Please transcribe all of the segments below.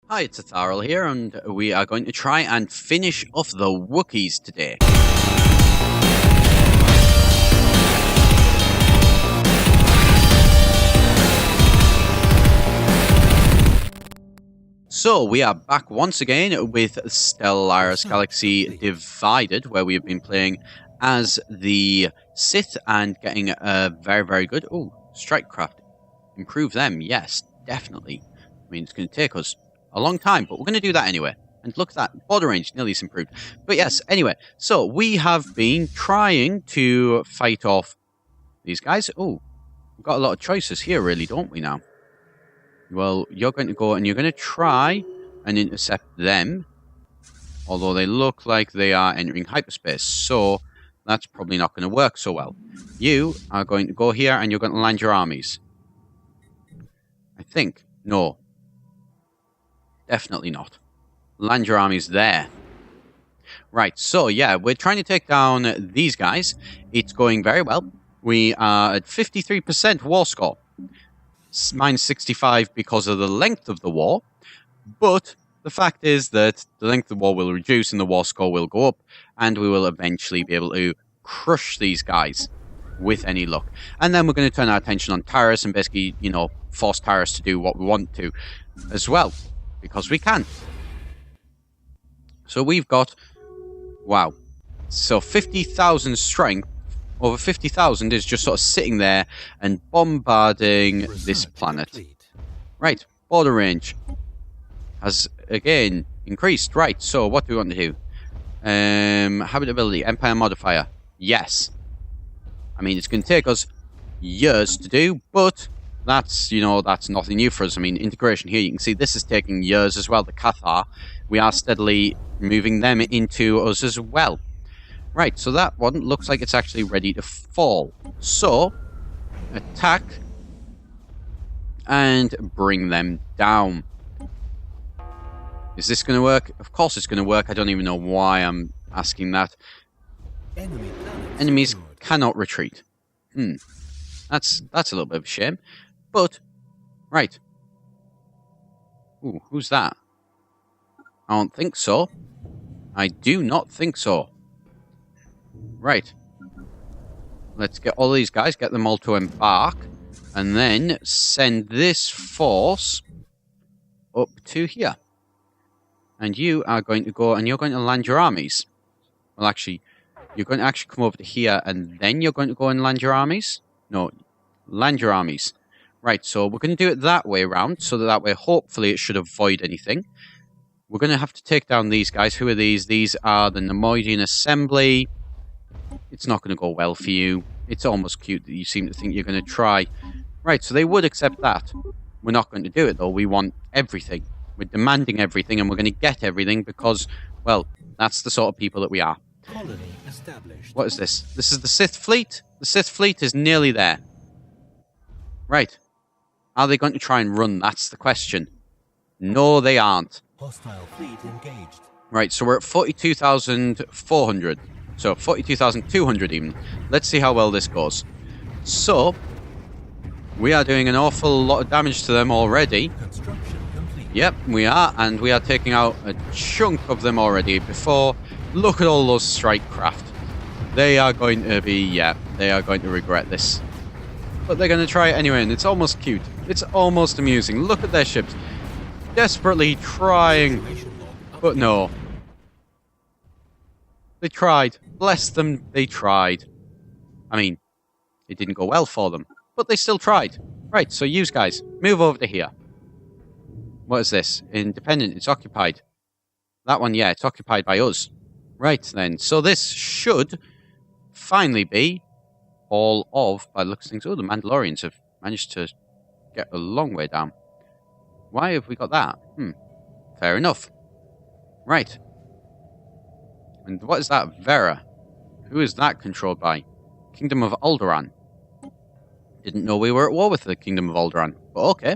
Hi, it's Etharal here, and we are going to try and finish off the Wookiees today. So, we are back once again with Stellaris Galaxy Divided, where we have been playing as the Sith and getting a very, very good... Oh, Strikecraft. Improve them, yes, definitely. I mean, it's going to take us a long time, but we're going to do that anyway. And look at that, border range nearly is improved. But yes, anyway, so we have been trying to fight off these guys. Oh, we've got a lot of choices here, really, don't we now? Well, you're going to go and you're going to try and intercept them, although they look like they are entering hyperspace, so that's probably not going to work so well. You are going to go here and you're going to land your armies. I think. No. Definitely not. Land your armies there. Right, so yeah, we're trying to take down these guys. It's going very well. We are at 53% war score. Minus 65 because of the length of the war. But the fact is that the length of the war will reduce and the war score will go up. And we will eventually be able to crush these guys with any luck. And then we're going to turn our attention on Taris and basically, you know, force Taris to do what we want to as well. Because we can. So we've got, wow, so 50,000 strength, over 50,000 is just sort of sitting there and bombarding this planet. Right, border range has again increased. Right, so what do we want to do? Habitability, Empire modifier, yes. I mean, it's going to take us years to do, but that's, you know, that's nothing new for us. I mean, integration here, you can see this is taking years as well. The Cathar, we are steadily moving them into us as well. Right, so that one looks like it's actually ready to fall. So, attack and bring them down. Is this going to work? Of course it's going to work. I don't even know why I'm asking that. Enemies cannot retreat. That's a little bit of a shame. But, right. Ooh, who's that? I don't think so. I do not think so. Right. Let's get all these guys, get them all to embark, and then send this force up to here. And you are going to go, and you're going to land your armies. Well, actually, you're going to actually come over to here, and then you're going to go and land your armies? No, land your armies. Right, so we're going to do it that way around, so that way, hopefully, it should avoid anything. We're going to have to take down these guys. Who are these? These are the Nemoidian Assembly. It's not going to go well for you. It's almost cute that you seem to think you're going to try. Right, so they would accept that. We're not going to do it, though. We want everything. We're demanding everything, and we're going to get everything because, well, that's the sort of people that we are. Colony established. What is this? This is the Sith fleet. The Sith fleet is nearly there. Right. Are they going to try and run? That's the question. No, they aren't. Hostile fleet engaged. Right, so we're at 42,400. So 42,200 even. Let's see how well this goes. So, we are doing an awful lot of damage to them already. Construction complete. Yep, we are, and we are taking out a chunk of them already before. Look at all those strike craft. They are going to be, yeah, they are going to regret this. But they're going to try it anyway, and it's almost cute. It's almost amusing. Look at their ships. Desperately trying. But no. They tried. Bless them, they tried. I mean, it didn't go well for them. But they still tried. Right, so you guys, move over to here. What is this? Independent, it's occupied. That one, yeah, it's occupied by us. Right then, so this should finally be all of, by the looks of things, oh, the Mandalorians have managed to get a long way down. Why have we got that? Fair enough. Right. And what is that? Vera. Who is that controlled by? Kingdom of Alderaan. Didn't know we were at war with the Kingdom of Alderaan. But okay.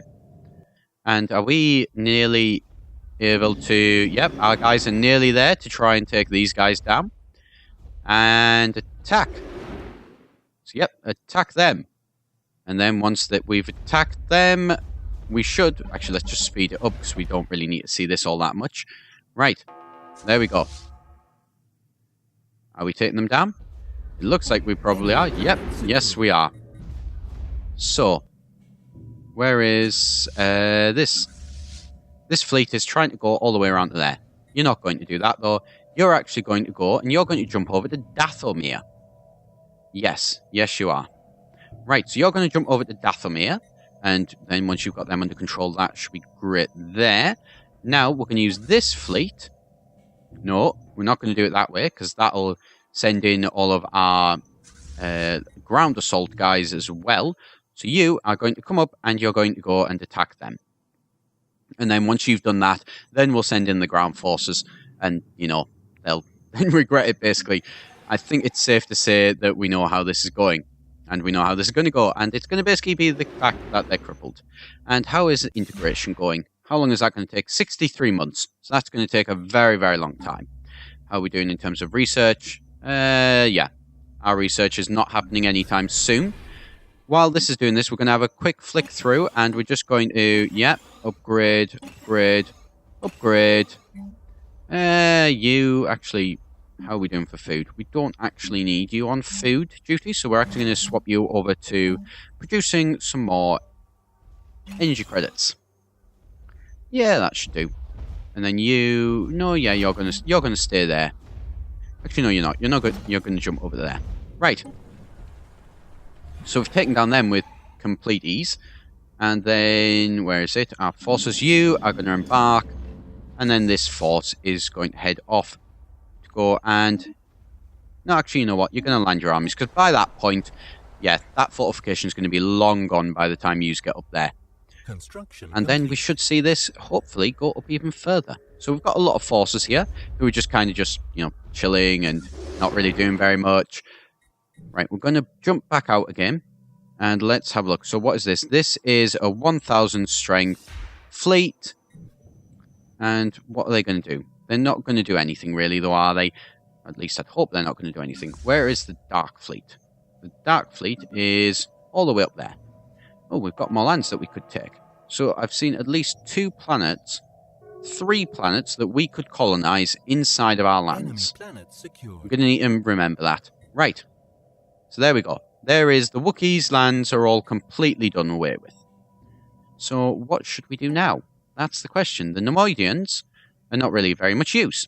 And are we nearly able to... Yep, our guys are nearly there to try and take these guys down. And attack. So, yep, attack them. And then once that we've attacked them, we should... Actually, let's just speed it up because we don't really need to see this all that much. Right. There we go. Are we taking them down? It looks like we probably are. Yep. Yes, we are. So, where is this? This fleet is trying to go all the way around to there. You're not going to do that, though. You're actually going to go, and you're going to jump over to Dathomir. Yes. Yes, you are. Right, so you're going to jump over to Dathomir, and then once you've got them under control, that should be great there. Now, we're going to use this fleet. No, we're not going to do it that way, because that'll send in all of our ground assault guys as well. So you are going to come up, and you're going to go and attack them. And then once you've done that, then we'll send in the ground forces, and, you know, they'll then regret it, basically. I think it's safe to say that we know how this is going. And we know how this is going to go. And it's going to basically be the fact that they're crippled. And how is integration going? How long is that going to take? 63 months. So that's going to take a very, very long time. How are we doing in terms of research? Yeah. Our research is not happening anytime soon. While this is doing this, we're going to have a quick flick through. And we're just going to, yeah, upgrade, upgrade, upgrade. You actually... How are we doing for food? We don't actually need you on food duty, so we're actually going to swap you over to producing some more energy credits. Yeah, that should do. And then you... No, yeah, you're gonna stay there. Actually, no, you're not. You're not good. You're going to jump over there. Right. So we've taken down them with complete ease. And then, where is it? Our forces, you are going to embark. And then this force is going to head off. Go and... No, actually, you know what? You're going to land your armies, because by that point, yeah, that fortification is going to be long gone by the time you get up there. Construction and then we should see this, hopefully, go up even further. So we've got a lot of forces here, who are just kind of just, you know, chilling and not really doing very much. Right, we're going to jump back out again, and let's have a look. So what is this? This is a 1,000 strength fleet, and what are they going to do? They're not going to do anything, really, though, are they? At least I'd hope they're not going to do anything. Where is the Dark Fleet? The Dark Fleet is all the way up there. Oh, we've got more lands that we could take. So I've seen at least 2 planets, 3 planets that we could colonize inside of our lands. I'm going to need to remember that. Right. So there we go. There is the Wookiees' lands are all completely done away with. So what should we do now? That's the question. The Nemoidians... are not really very much use.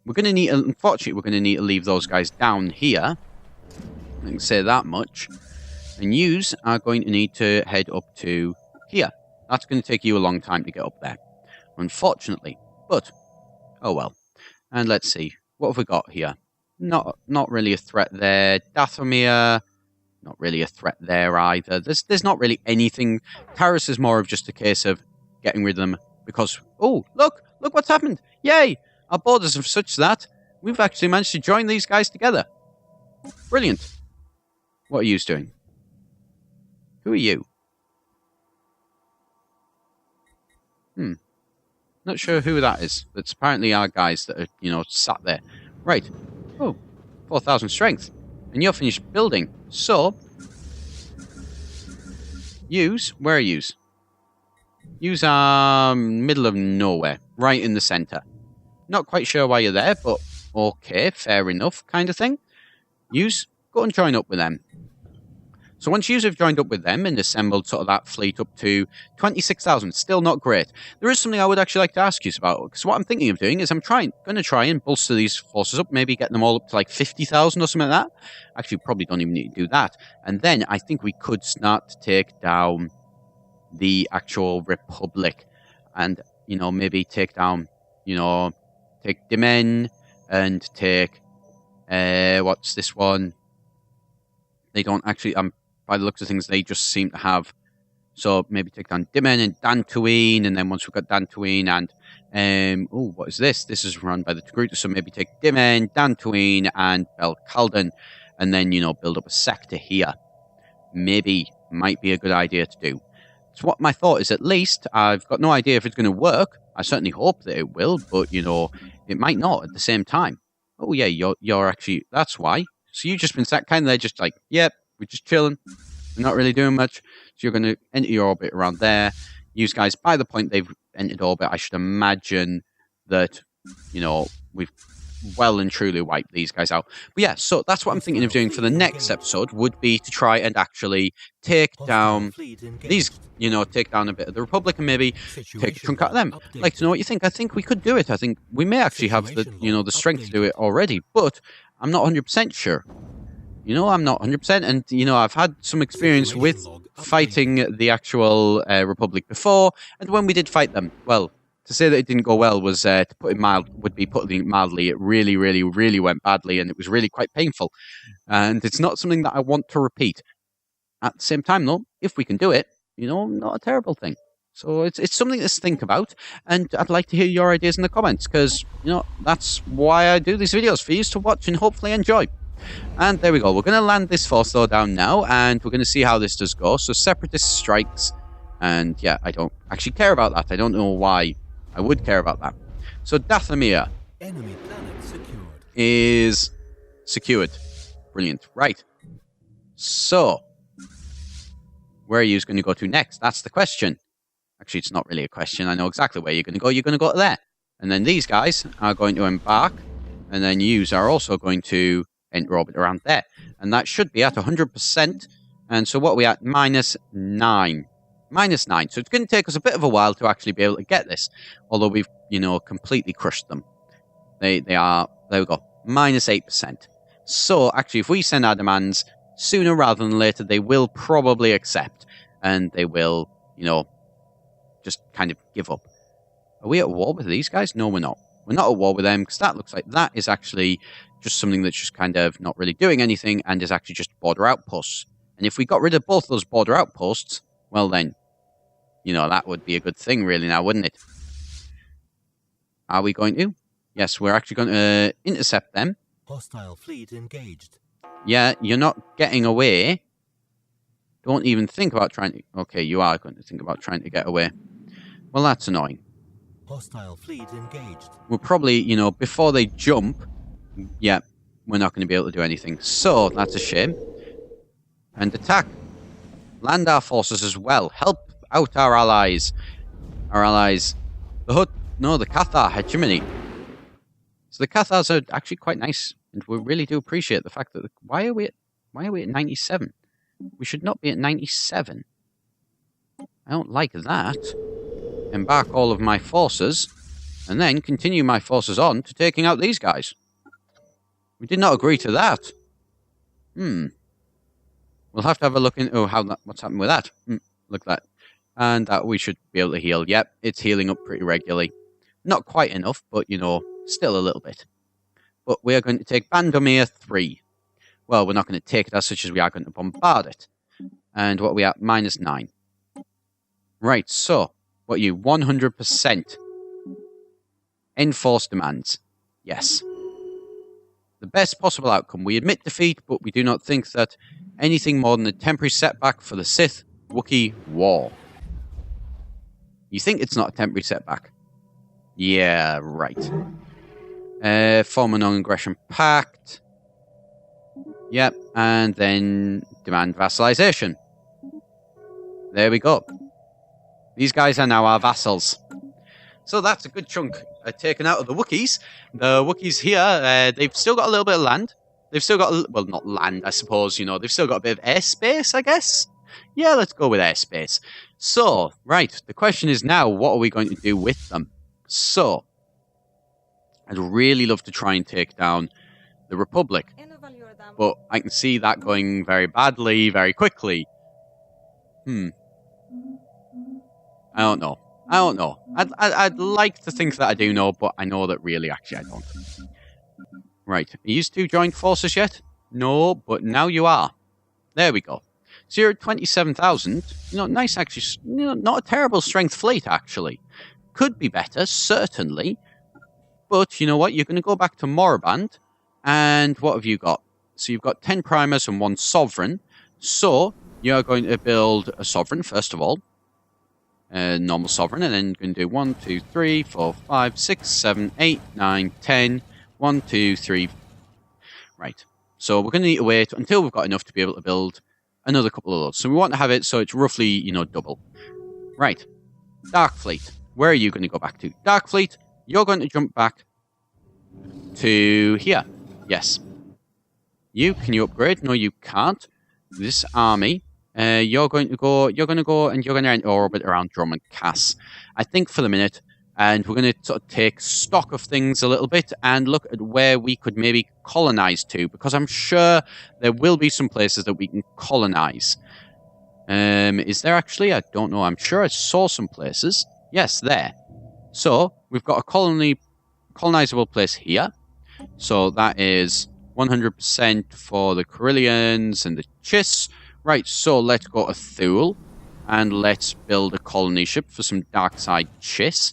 We're going to need, unfortunately, we're going to need to leave those guys down here. I can say that much. And yous are going to need to head up to here. That's going to take you a long time to get up there, unfortunately. But, oh well. And let's see, what have we got here? Not really a threat there. Dathomir, not really a threat there either. There's not really anything. Taris is more of just a case of getting rid of them because, oh, look what's happened. Yay! Our borders are such that we've actually managed to join these guys together. Brilliant. What are you doing? Who are you? Not sure who that is. That's apparently our guys that are, you know, sat there. Right. Oh, 4,000 strength. And you're finished building. So, yous, where are yous? Yous are middle of nowhere. Right in the centre. Not quite sure why you're there, but okay, fair enough, kind of thing. Yous, go and join up with them. So once yous have joined up with them and assembled sort of that fleet up to 26,000, still not great. There is something I would actually like to ask you about, because what I'm thinking of doing is I'm going to try and bolster these forces up, maybe get them all up to like 50,000 or something like that. Actually, probably don't even need to do that. And then I think we could start to take down the actual Republic and, you know, maybe take down, you know, take Dimen and take, what's this one? They don't actually, by the looks of things, they just seem to have, so maybe take down Dimen and Dantooine, and then once we've got Dantooine and, oh, what is this? This is run by the Togruta, so maybe take Dimen, Dantooine, and Belkalden, and then, you know, build up a sector here. Maybe, might be a good idea to do. So what my thought is, at least, I've got no idea if it's going to work. I certainly hope that it will, but, you know, it might not at the same time. Oh, yeah, you're actually, that's why. So you've just been sat kind of there just like, yep, we're just chilling. We're not really doing much. So you're going to enter your orbit around there. Use guys, by the point they've entered orbit, I should imagine that, you know, we've well and truly wiped these guys out. But yeah, so that's what I'm thinking of doing for the next episode, would be to try and actually take down these, you know, take down a bit of the Republic and maybe take a chunk out of them. I'd like to know what you think. I think we could do it. I think we may actually have the, you know, the strength to do it already, but I'm not 100% sure. You know, I'm not 100%, and, you know, I've had some experience with fighting the actual Republic before, and when we did fight them, well, to say that it didn't go well was, to put it mild, would be putting it mildly. It really, really, really went badly, and it was really quite painful. And it's not something that I want to repeat. At the same time, though, if we can do it, you know, not a terrible thing. So it's something to think about, and I'd like to hear your ideas in the comments, because, you know, that's why I do these videos, for you to watch and hopefully enjoy. And there we go. We're going to land this force though down now, and we're going to see how this does go. So Separatist strikes, and yeah, I don't actually care about that. I don't know why I would care about that. So Dathomir Enemy planet secured. is secured. Brilliant. Right. So, where are you going to go to next? That's the question. Actually, it's not really a question. I know exactly where you're going to go. You're going to go to there. And then these guys are going to embark, and then yous are also going to enter orbit around there. And that should be at 100%. And so what are we at? -9. -9. So it's going to take us a bit of a while to actually be able to get this. Although we've, you know, completely crushed them. They are, there we go, -8%. So actually, if we send our demands sooner rather than later, they will probably accept. And they will, you know, just kind of give up. Are we at war with these guys? No, we're not. We're not at war with them, because that looks like that is actually just something that's just kind of not really doing anything and is actually just border outposts. And if we got rid of both those border outposts, well then, you know, that would be a good thing really now, wouldn't it? Are we going to? Yes, we're actually going to intercept them. Hostile fleet engaged. Yeah, you're not getting away. Don't even think about trying to... Okay, you are going to think about trying to get away. Well, that's annoying. Hostile fleet engaged. We'll probably, you know, before they jump, yeah, we're not going to be able to do anything. So, that's a shame. And attack. Land our forces as well. Help out our allies. Our allies. The Cathar hegemony. So the Cathars are actually quite nice. And we really do appreciate the fact that... Why are we at 97? We should not be at 97. I don't like that. Embark all of my forces, and then continue my forces on to taking out these guys. We did not agree to that. We'll have to have a look into what's happened with that. Look at that. And that we should be able to heal. Yep, it's healing up pretty regularly. Not quite enough, but, you know, still a little bit. But we are going to take Bandomir 3. Well, we're not going to take it as such as we are going to bombard it. And what are we at? -9. Right, so, what are you? 100%. Enforce demands. Yes. The best possible outcome. We admit defeat, but we do not think that anything more than a temporary setback for the Sith-Wookiee war. You think it's not a temporary setback? Yeah, right. Form a non-aggression pact. Yep, and then demand vassalization. There we go. These guys are now our vassals. So that's a good chunk taken out of the Wookiees. The Wookiees here, they've still got a little bit of land. They've still got, well, not land, I suppose, you know. They've still got a bit of airspace, I guess. Yeah, let's go with airspace. So, right, the question is now, what are we going to do with them? So, I'd really love to try and take down the Republic. But I can see that going very badly, very quickly. I don't know. I'd like to think that I do know, but I know that really, actually, I don't. Right. Are you two joined forces yet? No, but now you are. There we go. So you're at 27,000. You know, nice, actually. You know, not a terrible strength fleet, actually. Could be better, certainly. But you know what? You're going to go back to Moraband. And what have you got? So you've got 10 primers and 1 sovereign. So you're going to build a sovereign, first of all. Normal sovereign, and then you're going to do 1, 2, 3, 4, 5, 6, 7, 8, 9, 10. 1, 2, 3. Right. So we're going to need to wait until we've got enough to be able to build another couple of those. So we want to have it so it's roughly, you know, double. Right. Dark Fleet. Where are you going to go back to? Dark Fleet, you're going to jump back to here. Yes. Can you upgrade? No, you can't. This army, you're going to go and you're going to enter orbit around Drummond Cass. I think for the minute, and we're going to sort of take stock of things a little bit and look at where we could maybe colonize to, because I'm sure there will be some places that we can colonize. Is there actually? I don't know. I'm sure I saw some places. Yes, there. So we've got a colonizable place here. So that is 100% for the Corellians and the Chiss. Right, so let's go to Thule and let's build a colony ship for some Darkside Chiss.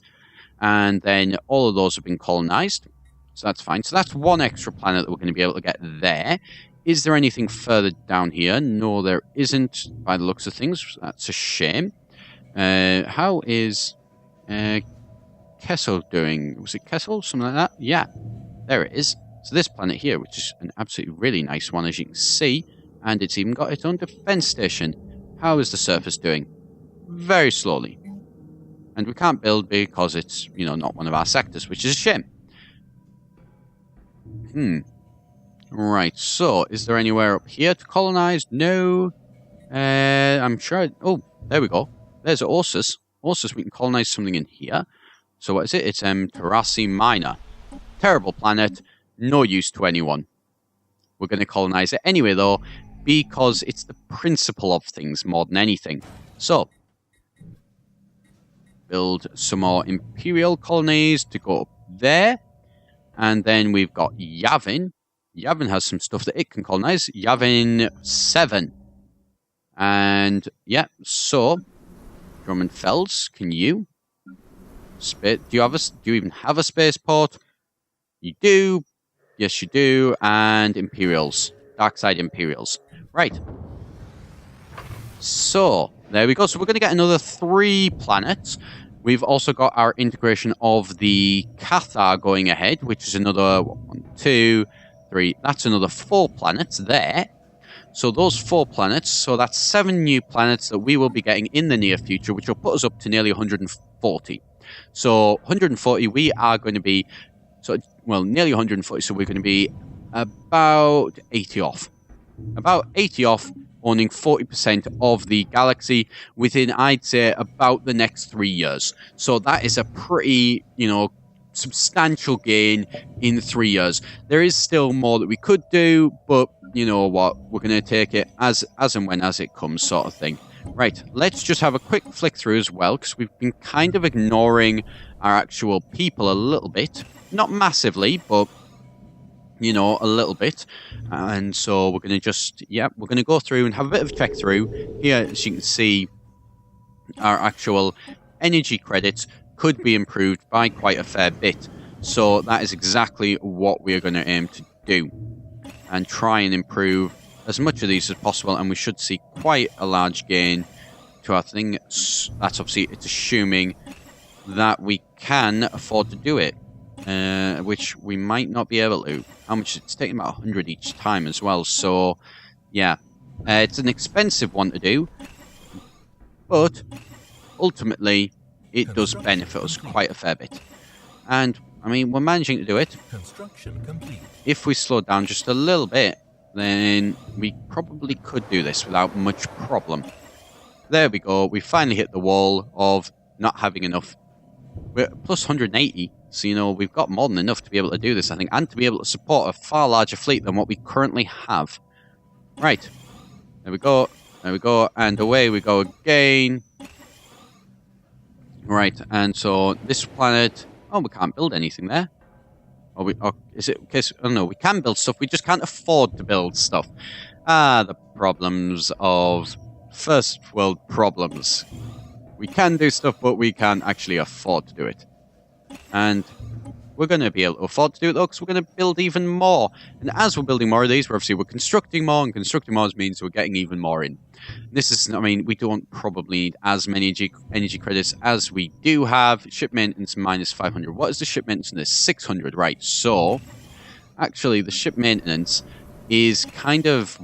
And then all of those have been colonized. So that's fine. So that's one extra planet that we're going to be able to get there. Is there anything further down here? No, there isn't by the looks of things. That's a shame. How is Kessel doing? Was it Kessel? Something like that? Yeah, there it is. So this planet here, which is an absolutely really nice one, as you can see. And it's even got its own defense station. How is the surface doing? Very slowly. And we can't build because it's, not one of our sectors, which is a shame. Right, so is there anywhere up here to colonize? No. I'm sure. Oh, there we go. There's Ursus. Ursus, we can colonize something in here. So what is it? It's Terrassi Minor. Terrible planet. No use to anyone. We're going to colonize it anyway, though, because it's the principle of things more than anything. So, build some more Imperial colonies to go up there. And then we've got Yavin. Yavin has some stuff that it can colonize. Yavin 7. And, yeah, so, Drummonfelds, can you? Do you even have a spaceport? You do. Yes, you do. And Imperials. Darkside Imperials. Right. So, there we go. So we're going to get another 3 planets. We've also got our integration of the Cathar going ahead, which is another 1, 2, 3. That's another 4 planets there. So those 4 planets, so that's 7 new planets that we will be getting in the near future, which will put us up to nearly 140. So 140, we are going to be, nearly 140, so we're going to be about 80 off. About 80 off, owning 40% of the galaxy within, I'd say, about the next 3 years. So that is a pretty, substantial gain in 3 years. There is still more that we could do, but you know what? We're going to take it as and when as it comes, sort of thing. Right, let's just have a quick flick through as well, because we've been kind of ignoring our actual people a little bit. Not massively, but, a little bit. And so we're going to we're going to go through and have a bit of a check through. Here, as you can see, our actual energy credits could be improved by quite a fair bit. So that is exactly what we're going to aim to do. And try and improve as much of these as possible, and we should see quite a large gain to our thing. That's obviously, it's assuming that we can afford to do it, which we might not be able to. How much? It's taking about 100 each time as well, so yeah. It's an expensive one to do, but ultimately it does benefit us quite a fair bit. And, we're managing to do it. Construction complete. If we slow down just a little bit, then we probably could do this without much problem. There we go. We finally hit the wall of not having enough. We're plus 180, so we've got more than enough to be able to do this, I think, and to be able to support a far larger fleet than what we currently have. Right. There we go. There we go. And away we go again. Right. And so this planet... Oh, we can't build anything there. Is it okay? Oh no, we can build stuff. We just can't afford to build stuff. The problems of first world problems. We can do stuff, but we can't actually afford to do it. And we're going to be able to afford to do it, though, because we're going to build even more. And as we're building more of these, we're constructing more, and constructing more means we're getting even more in. This is, we don't probably need as many energy credits as we do have. Ship maintenance minus 500. What is the ship maintenance in this? 600, right. So, actually, the ship maintenance is kind of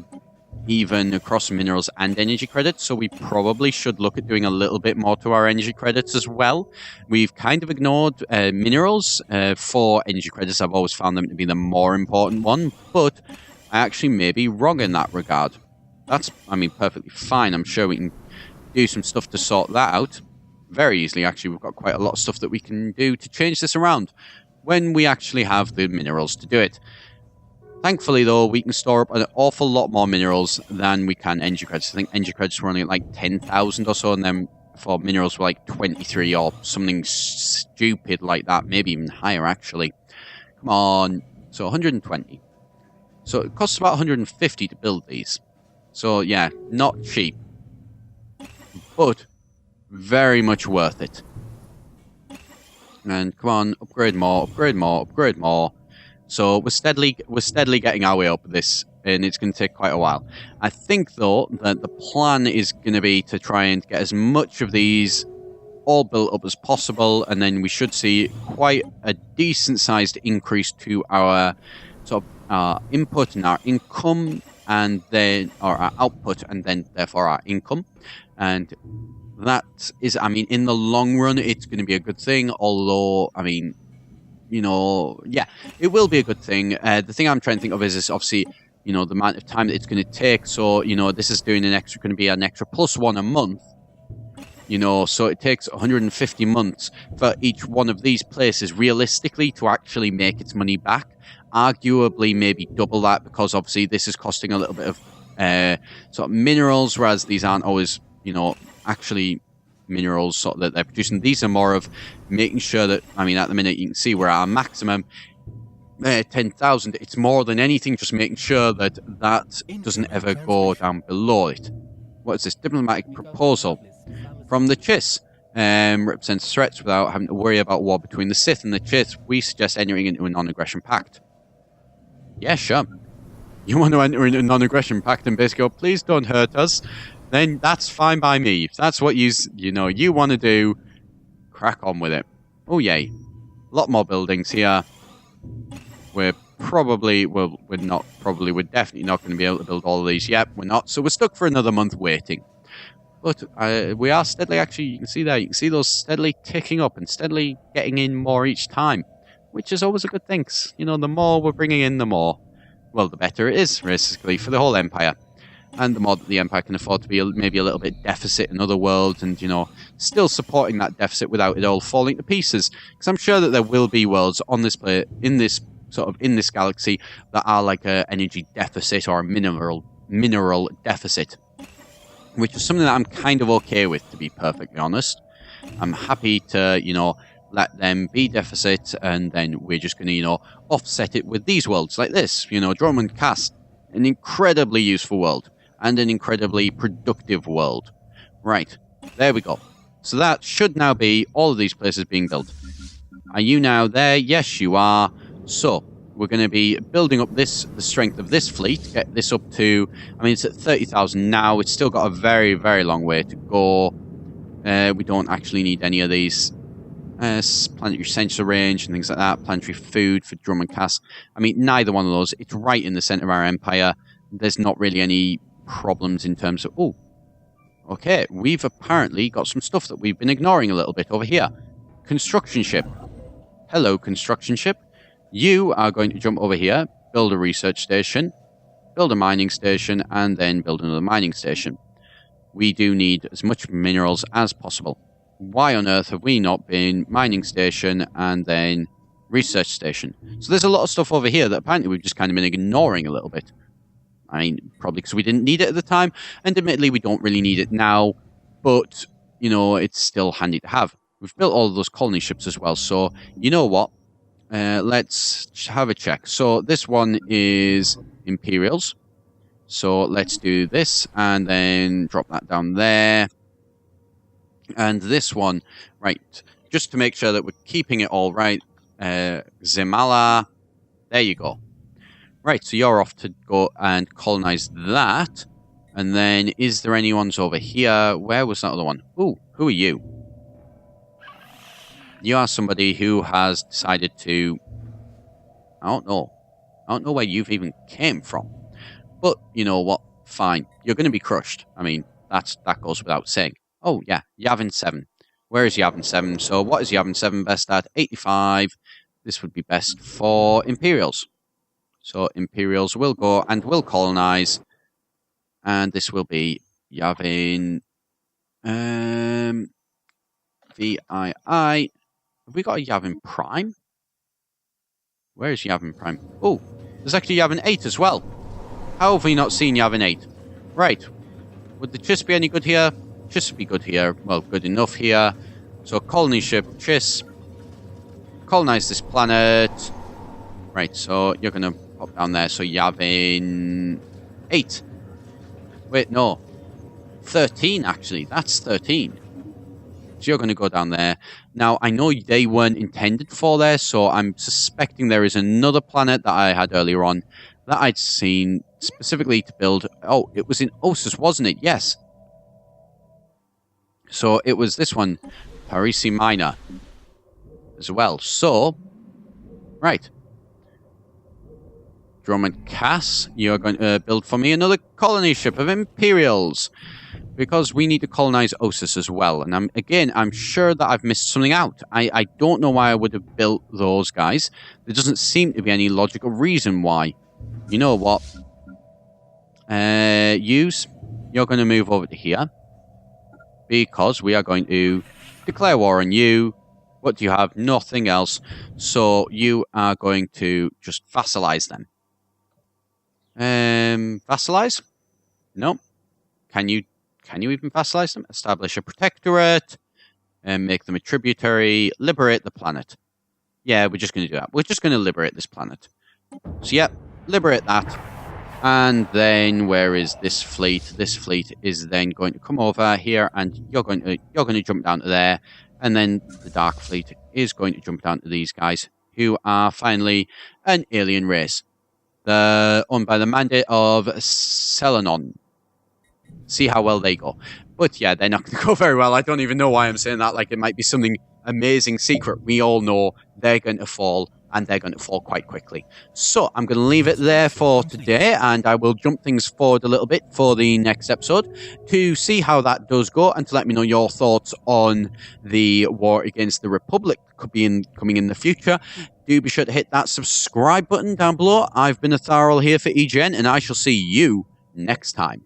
even across minerals and energy credits, so we probably should look at doing a little bit more to our energy credits as well. We've kind of ignored minerals for energy credits. I've always found them to be the more important one, but I actually may be wrong in that regard. That's, I mean, perfectly fine. I'm sure we can do some stuff to sort that out very easily. Actually, we've got quite a lot of stuff that we can do to change this around when we actually have the minerals to do it. Thankfully, though, we can store up an awful lot more minerals than we can energy credits. I think energy credits were only like 10,000 or so, and then for minerals were like 23 or something stupid like that, maybe even higher, actually. Come on. So 120. So it costs about 150 to build these. So, yeah, not cheap. But very much worth it. And come on, upgrade more, upgrade more, upgrade more. So we're steadily getting our way up this, and it's going to take quite a while. I think, though, that the plan is going to be to try and get as much of these all built up as possible, and then we should see quite a decent-sized increase to our sort of our input and our income, and then or our output, and then therefore our income. And that is, I mean, in the long run, it's going to be a good thing. Although, I mean, you know, yeah, it will be a good thing. The thing I'm trying to think of is obviously, you know, the amount of time that it's going to take. So, you know, this is doing going to be an extra +1 a month. You know, so it takes 150 months for each one of these places, realistically, to actually make its money back. Arguably, maybe double that, because obviously this is costing a little bit of sort of minerals, whereas these aren't always, you know, actually minerals sort of that they're producing. These are more of making sure that, I mean, at the minute you can see we're at our maximum 10,000. It's more than anything just making sure that that doesn't ever go down below it. What is this? Diplomatic proposal from the Chiss. Represents threats without having to worry about war between the Sith and the Chiss. We suggest entering into a non-aggression pact. Yeah, sure. You want to enter into a non-aggression pact and basically go, please don't hurt us, then that's fine by me. If that's what you want to do, crack on with it. Oh, yay. A lot more buildings here. We're definitely not going to be able to build all of these yet. We're not, so we're stuck for another month waiting. But we are steadily, actually, you can see there, you can see those steadily ticking up and steadily getting in more each time, which is always a good thing. You know, the more we're bringing in, the better it is, basically, for the whole Empire. And the more that the Empire can afford to be maybe a little bit deficit in other worlds, and, you know, still supporting that deficit without it all falling to pieces. Because I'm sure that there will be worlds on this in this galaxy that are like a energy deficit or a mineral deficit, which is something that I'm kind of okay with, to be perfectly honest. I'm happy to, you know, let them be deficit, and then we're just going to, you know, offset it with these worlds like this. You know, Dromund Kaas, an incredibly useful world, and an incredibly productive world. Right, there we go. So that should now be all of these places being built. Are you now there? Yes, you are. So we're going to be building up the strength of this fleet, get this up to, I mean, it's at 30,000 now. It's still got a very, very long way to go. We don't actually need any of these planetary sensor range and things like that. Planetary food for Dromund Kaas. I mean, neither one of those. It's right in the center of our empire. There's not really any problems in terms of, oh, okay, we've apparently got some stuff that we've been ignoring a little bit over here. Construction ship. Hello, construction ship. You are going to jump over here, build a research station, build a mining station, and then build another mining station. We do need as much minerals as possible. Why on earth have we not been mining station and then research station? So there's a lot of stuff over here that apparently we've just kind of been ignoring a little bit. I mean, probably because we didn't need it at the time, and admittedly we don't really need it now, but, you know, it's still handy to have. We've built all of those colony ships as well, so you know what? Let's have a check. So this one is Imperials. So let's do this and then drop that down there. And this one, right, just to make sure that we're keeping it all right. Zemala, there you go. Right, so you're off to go and colonize that. And then, is there any ones over here? Where was that other one? Ooh, who are you? You are somebody who has decided to... I don't know where you've even came from. But, you know what? fine. You're going to be crushed. I mean, that goes without saying. Oh, yeah, Yavin 7. Where is Yavin 7? So what is Yavin 7 best at? 85. This would be best for Imperials. So Imperials will go and will colonize. And this will be Yavin VII. Have we got a Yavin Prime? Where is Yavin Prime? Oh, there's actually Yavin 8 as well. How have we not seen Yavin 8? Right. Would the Chiss be any good here? Chiss would be good here. Well, good enough here. So colony ship, Chiss. Colonize this planet. Right, so you're going to pop down there. So Yavin 8. Wait, no. 13, actually. That's 13. So you're going to go down there. Now, I know they weren't intended for there, so I'm suspecting there is another planet that I had earlier on that I'd seen specifically to build. Oh, it was in Ossus, wasn't it? Yes. So it was this one, Parisi Minor, as well. So, right. Drummond Cass, you're going to build for me another colony ship of Imperials, because we need to colonize Ossus as well. And I'm sure that I've missed something out. I don't know why I would have built those guys. There doesn't seem to be any logical reason why. You know what? You're going to move over to here, because we are going to declare war on you. What do you have? Nothing else. So you are going to just vassalize them. Vassalize? No. Can you even vassalize them? Establish a protectorate, and make them a tributary, liberate the planet. Yeah, we're just going to do that. We're just going to liberate this planet. So yeah, liberate that. And then where is this fleet? This fleet is then going to come over here, and you're going to jump down to there, and then the Dark Fleet is going to jump down to these guys, who are finally an alien race. They're owned by the mandate of Selenon. See how well they go. But yeah, they're not going to go very well. I don't even know why I'm saying that, like it might be something amazing secret. We all know they're going to fall, and they're going to fall quite quickly. So I'm going to leave it there for today, and I will jump things forward a little bit for the next episode to see how that does go, and to let me know your thoughts on the war against the Republic could be coming in the future. Do be sure to hit that subscribe button down below. I've been Etharal here for EGN, and I shall see you next time.